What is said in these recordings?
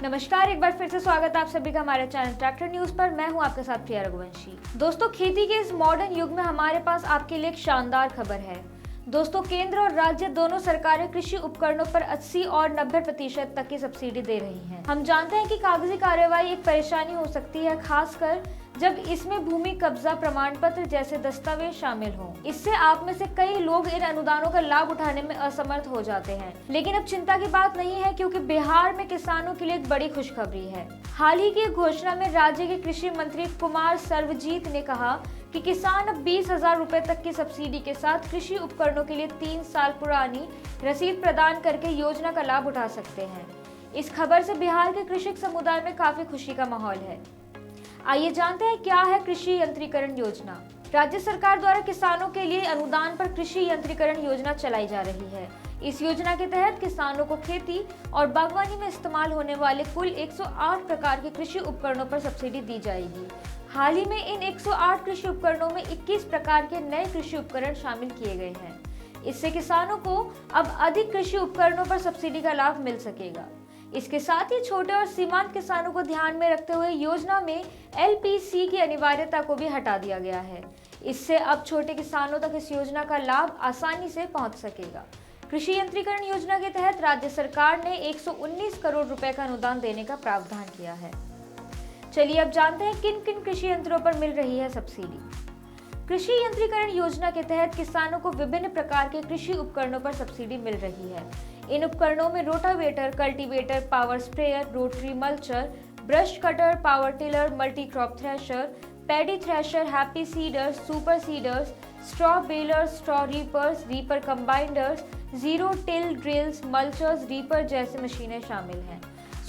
नमस्कार, एक बार फिर से स्वागत है आप सभी का हमारे चैनल ट्रैक्टर न्यूज पर। मैं हूं आपके साथ प्रिया रघुवंशी। दोस्तों, खेती के इस मॉडर्न युग में हमारे पास आपके लिए एक शानदार खबर है। दोस्तों, केंद्र और राज्य दोनों सरकारें कृषि उपकरणों पर 80 और 90% तक की सब्सिडी दे रही हैं। हम जानते हैं कि कागजी कार्यवाही एक परेशानी हो सकती है, खासकर जब इसमें भूमि कब्जा प्रमाण पत्र जैसे दस्तावेज शामिल हों। इससे आप में से कई लोग इन अनुदानों का लाभ उठाने में असमर्थ हो जाते हैं। लेकिन अब चिंता की बात नहीं है, क्योंकि बिहार में किसानों के लिए एक बड़ी खुशखबरी है। हाल ही की घोषणा में राज्य के कृषि मंत्री कुमार सर्वजीत ने कहा कि किसान अब 20,000 रुपए तक की सब्सिडी के साथ कृषि उपकरणों के लिए 3 साल पुरानी रसीद प्रदान करके योजना का लाभ उठा सकते हैं। इस खबर से बिहार के कृषक समुदाय में काफी खुशी का माहौल है। आइए जानते हैं क्या है कृषि यंत्रीकरण योजना। राज्य सरकार द्वारा किसानों के लिए अनुदान पर कृषि यंत्रीकरण योजना चलाई जा रही है। इस योजना के तहत किसानों को खेती और बागवानी में इस्तेमाल होने वाले कुल 108 प्रकार के कृषि उपकरणों पर सब्सिडी दी जाएगी। हाल ही में इन 108 कृषि उपकरणों में 21 प्रकार के नए कृषि उपकरण शामिल किए गए हैं। इससे किसानों को अब अधिक कृषि उपकरणों पर सब्सिडी का लाभ मिल सकेगा। इसके साथ ही छोटे और सीमांत किसानों को ध्यान में रखते हुए योजना में LPC की अनिवार्यता को भी हटा दिया गया है। इससे अब छोटे किसानों तक इस योजना का लाभ आसानी से पहुंच सकेगा। कृषि यंत्रीकरण योजना के तहत राज्य सरकार ने 119 करोड़ रुपए का अनुदान देने का प्रावधान किया है। चलिए अब जानते हैं किन किन कृषि यंत्रों पर मिल रही है सब्सिडी। कृषि यंत्रीकरण योजना के तहत किसानों को विभिन्न प्रकार के कृषि उपकरणों पर सब्सिडी मिल रही है। इन उपकरणों में rotavator, cultivator, power sprayer, rotary mulcher, brush cutter, power tiller, multi crop thresher, paddy thresher, happy seeders, super seeders, straw balers, straw reapers, reaper combinders, zero till drills, mulchers, reaper जैसी मशीनें शामिल हैं।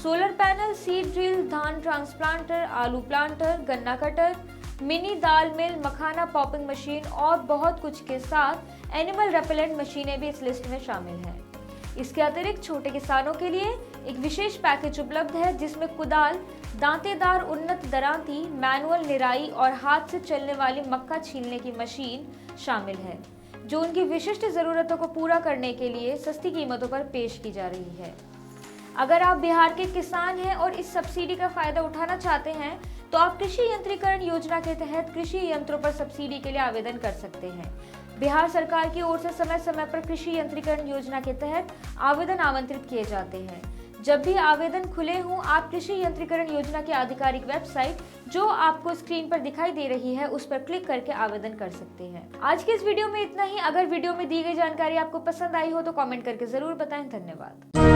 Solar panel, seed drill, धान transplanter, आलू planter, गन्ना cutter, mini दाल mill, मखाना popping machine और बहुत कुछ के साथ एनिमल रेपेलेंट मशीनें भी इस लिस्ट में शामिल हैं। इसके अतिरिक्त छोटे किसानों के लिए एक विशेष पैकेज उपलब्ध है, जिसमें कुदाल, दांतेदार उन्नत दरांती, मैनुअल निराई और हाथ से चलने वाली मक्का छीलने की मशीन शामिल है, जो उनकी विशिष्ट जरूरतों को पूरा करने के लिए सस्ती कीमतों पर पेश की जा रही है। अगर आप बिहार के किसान हैं और इस सब्सिडी का फायदा उठाना चाहते हैं, तो आप कृषि यंत्रीकरण योजना के तहत कृषि यंत्रों पर सब्सिडी के लिए आवेदन कर सकते हैं। बिहार सरकार की ओर से समय समय पर कृषि यंत्रीकरण योजना के तहत आवेदन आमंत्रित किए जाते हैं। जब भी आवेदन खुले हों, आप कृषि यंत्रीकरण योजना की आधिकारिक वेबसाइट, जो आपको स्क्रीन पर दिखाई दे रही है, उस पर क्लिक करके आवेदन कर सकते हैं। आज के इस वीडियो में इतना ही। अगर वीडियो में दी गई जानकारी आपको पसंद आई हो तो कमेंट करके जरूर बताएं। धन्यवाद।